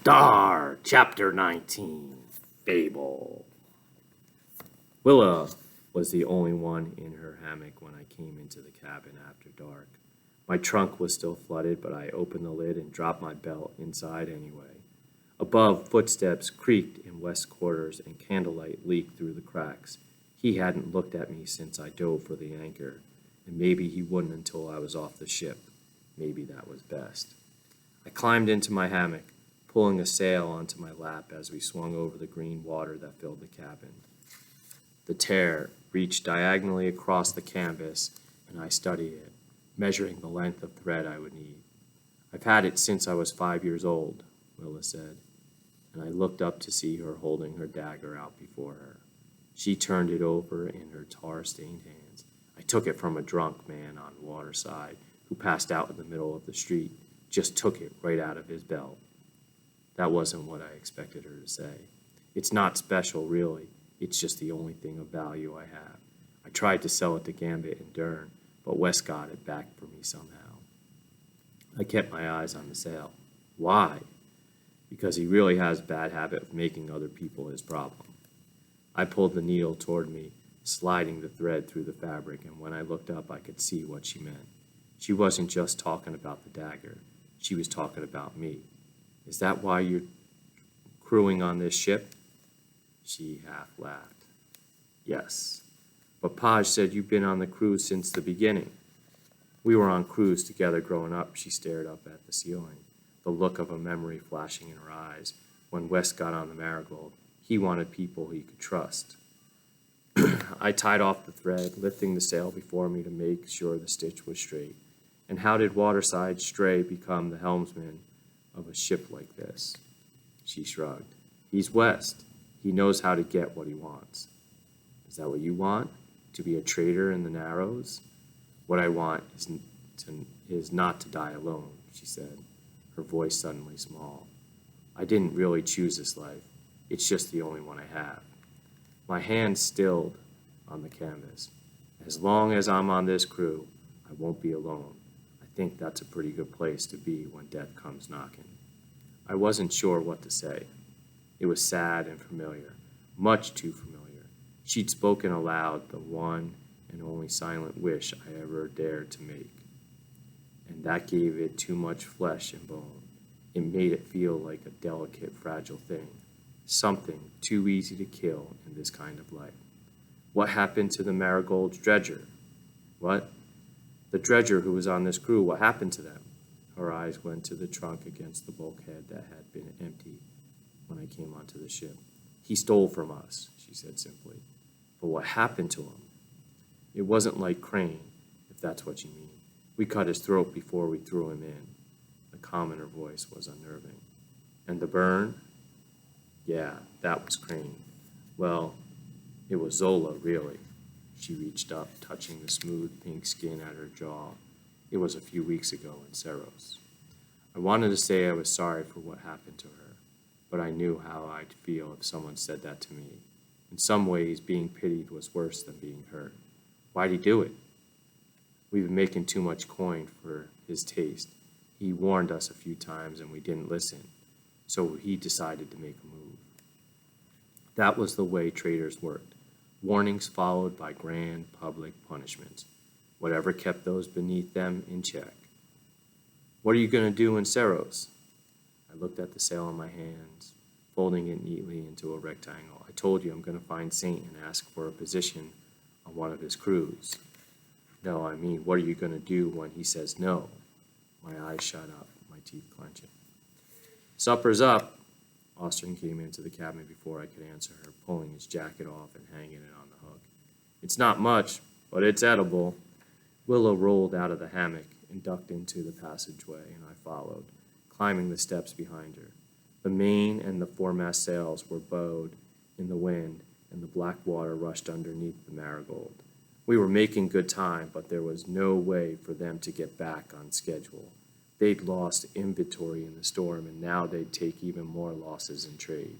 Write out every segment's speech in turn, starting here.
Chapter 19, Fable. Willa was the only one in her hammock when I came into the cabin after dark. My trunk was still flooded, but I opened the lid and dropped my belt inside anyway. Above, footsteps creaked in West's quarters and candlelight leaked through the cracks. He hadn't looked at me since I dove for the anchor, and maybe he wouldn't until I was off the ship. Maybe that was best. I climbed into my hammock, pulling a sail onto my lap as we swung over the green water that filled the cabin. The tear reached diagonally across the canvas, and I studied it, measuring the length of thread I would need. "I've had it since I was 5 years old," Willa said, and I looked up to see her holding her dagger out before her. She turned it over in her tar-stained hands. I took it from a drunk man on the water side who passed out in the middle of the street, just took it right out of his belt. That wasn't what I expected her to say. "It's not special, really. It's just the only thing of value I have. I tried to sell it to Gambit and Dern, but West got it back for me somehow." I kept my eyes on the sail. "Why?" "Because he really has a bad habit of making other people his problem." I pulled the needle toward me, sliding the thread through the fabric, and when I looked up I could see what she meant. She wasn't just talking about the dagger. She was talking about me. "Is that why you're crewing on this ship?" She half laughed. "Yes. But Paj said you've been on the cruise since the beginning." "We were on cruise together growing up." She stared up at the ceiling, the look of a memory flashing in her eyes. "When West got on the marigold, he wanted people he could trust." I tied off the thread, lifting the sail before me to make sure the stitch was straight. "And how did Waterside Stray become the helmsman of a ship like this?" She shrugged. "He's West. He knows how to get what he wants." "Is that what you want? To be a trader in the Narrows?" "What I want is not to die alone," she said, her voice suddenly small. "I didn't really choose this life. It's just the only one I have." My hand stilled on the canvas. "As long as I'm on this crew, I won't be alone. I think that's a pretty good place to be when death comes knocking." I wasn't sure what to say. It was sad and familiar, much too familiar. She'd spoken aloud the one and only silent wish I ever dared to make. And that gave it too much flesh and bone. It made it feel like a delicate, fragile thing, something too easy to kill in this kind of life. "What happened to the Marigold's dredger?" "What?" "The dredger who was on this crew, what happened to them?" Her eyes went to the trunk against the bulkhead that had been empty when I came onto the ship. "He stole from us," she said simply. "But what happened to him?" "It wasn't like Crane, if that's what you mean. We cut his throat before we threw him in." The calm in her voice was unnerving. "And the burn?" "Yeah, that was Crane. Well, it was Zola, really." She reached up, touching the smooth pink skin at her jaw. "It was a few weeks ago in Ceros." I wanted to say I was sorry for what happened to her, but I knew how I'd feel if someone said that to me. In some ways, being pitied was worse than being hurt. "Why'd he do it?" "We've been making too much coin for his taste. He warned us a few times and we didn't listen, so he decided to make a move." That was the way traders worked. Warnings followed by grand public punishments, whatever kept those beneath them in check. "What are you going to do in Ceros?" I looked at the sail in my hands, folding it neatly into a rectangle. "I told you I'm going to find Saint and ask for a position on one of his crews." "No, I mean, what are you going to do when he says no?" My eyes shut up, my teeth clenching. "Supper's up." Austin came into the cabin before I could answer her, pulling his jacket off and hanging it on the hook. "It's not much, but it's edible." Willa rolled out of the hammock and ducked into the passageway, and I followed, climbing the steps behind her. The main and the foremast sails were bowed in the wind, and the black water rushed underneath the marigold. We were making good time, but there was no way for them to get back on schedule. They'd lost inventory in the storm, and now they'd take even more losses in trade.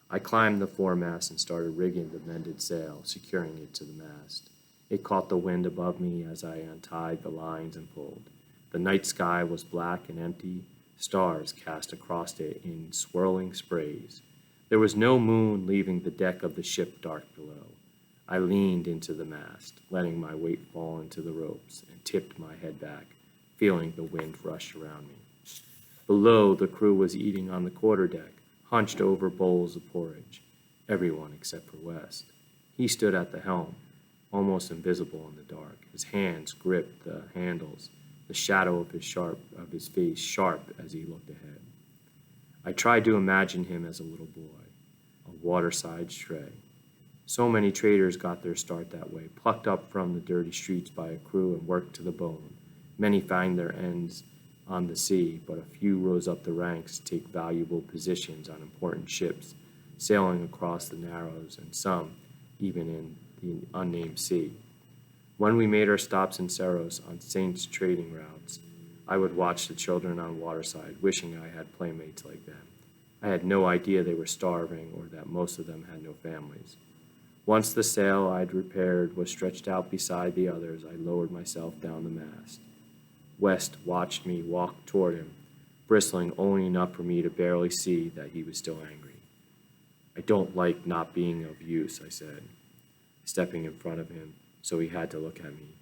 I climbed the foremast and started rigging the mended sail, securing it to the mast. It caught the wind above me as I untied the lines and pulled. The night sky was black and empty, stars cast across it in swirling sprays. There was no moon leaving the deck of the ship dark below. I leaned into the mast, letting my weight fall into the ropes, and tipped my head back, feeling the wind rush around me. Below, the crew was eating on the quarterdeck, hunched over bowls of porridge. Everyone except for West. He stood at the helm, almost invisible in the dark. His hands gripped the handles, the shadow of his face sharp as he looked ahead. I tried to imagine him as a little boy, a waterside stray. So many traders got their start that way, plucked up from the dirty streets by a crew and worked to the bone. Many found their ends on the sea, but a few rose up the ranks to take valuable positions on important ships, sailing across the Narrows, and some even in the unnamed sea. When we made our stops in Saros on Saints trading routes, I would watch the children on waterside, wishing I had playmates like them. I had no idea they were starving or that most of them had no families. Once the sail I'd repaired was stretched out beside the others, I lowered myself down the mast. West watched me walk toward him, bristling only enough for me to barely see that he was still angry. "I don't like not being of use," I said, stepping in front of him, so he had to look at me.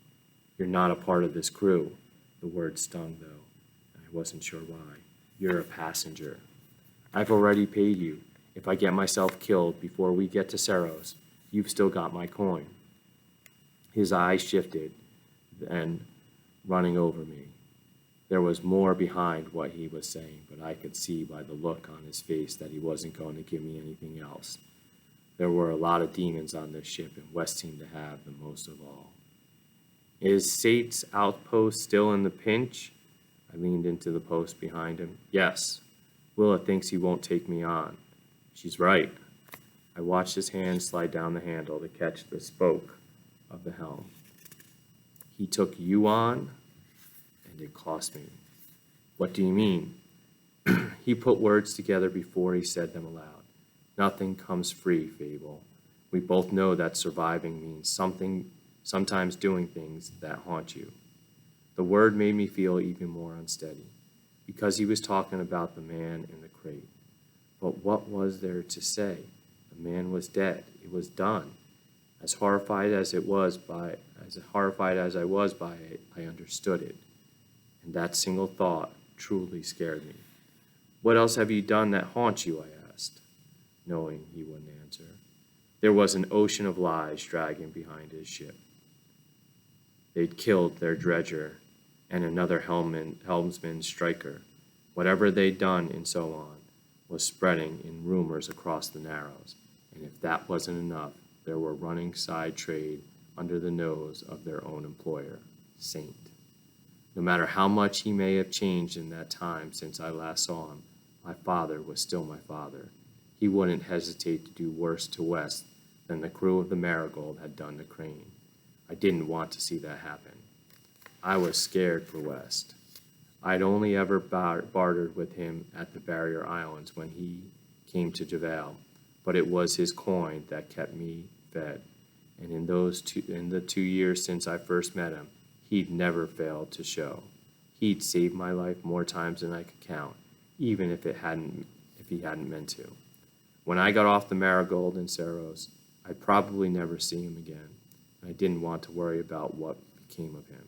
"You're not a part of this crew." The word stung, though, and I wasn't sure why. "You're a passenger. I've already paid you. If I get myself killed before we get to Saros, you've still got my coin." His eyes shifted, then running over me. There was more behind what he was saying, but I could see by the look on his face that he wasn't going to give me anything else. There were a lot of demons on this ship, and West seemed to have the most of all. "Is Sate's outpost still in the pinch?" I leaned into the post behind him. "Yes. Willa thinks he won't take me on." "She's right." I watched his hand slide down the handle to catch the spoke of the helm. "He took you on?" And it cost me. "What do you mean?" He put words together before he said them aloud. "Nothing comes free, Fable. We both know that surviving means sometimes doing things that haunt you." The word made me feel even more unsteady, because he was talking about the man in the crate. But what was there to say? The man was dead. It was done. As horrified as I was by it, I understood it. And that single thought truly scared me. "What else have you done that haunts you?" I asked, knowing he wouldn't answer. There was an ocean of lies dragging behind his ship. They'd killed their dredger and another helmsman striker. Whatever they'd done and so on was spreading in rumors across the Narrows. And if that wasn't enough, there were running side trade under the nose of their own employer, Saint. No matter how much he may have changed in that time since I last saw him, my father was still my father. He wouldn't hesitate to do worse to West than the crew of the Marigold had done to Crane. I didn't want to see that happen. I was scared for West. I'd only ever bartered with him at the Barrier Islands when he came to Javale, but it was his coin that kept me fed. And in the 2 years since I first met him, he'd never failed to show. He'd saved my life more times than I could count, even if he hadn't meant to. When I got off the Marigold in Saros, I'd probably never see him again, and I didn't want to worry about what became of him.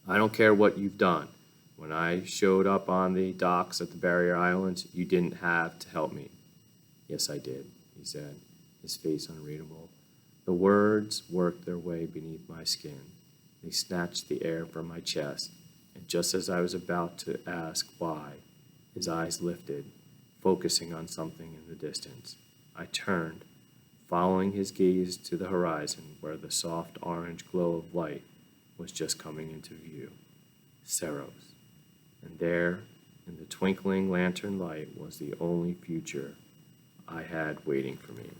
"I don't care what you've done. When I showed up on the docks at the Barrier Islands, you didn't have to help me." "Yes, I did," he said, his face unreadable. The words worked their way beneath my skin. They snatched the air from my chest, and just as I was about to ask why, his eyes lifted, focusing on something in the distance. I turned, following his gaze to the horizon where the soft orange glow of light was just coming into view. Saros. And there, in the twinkling lantern light, was the only future I had waiting for me.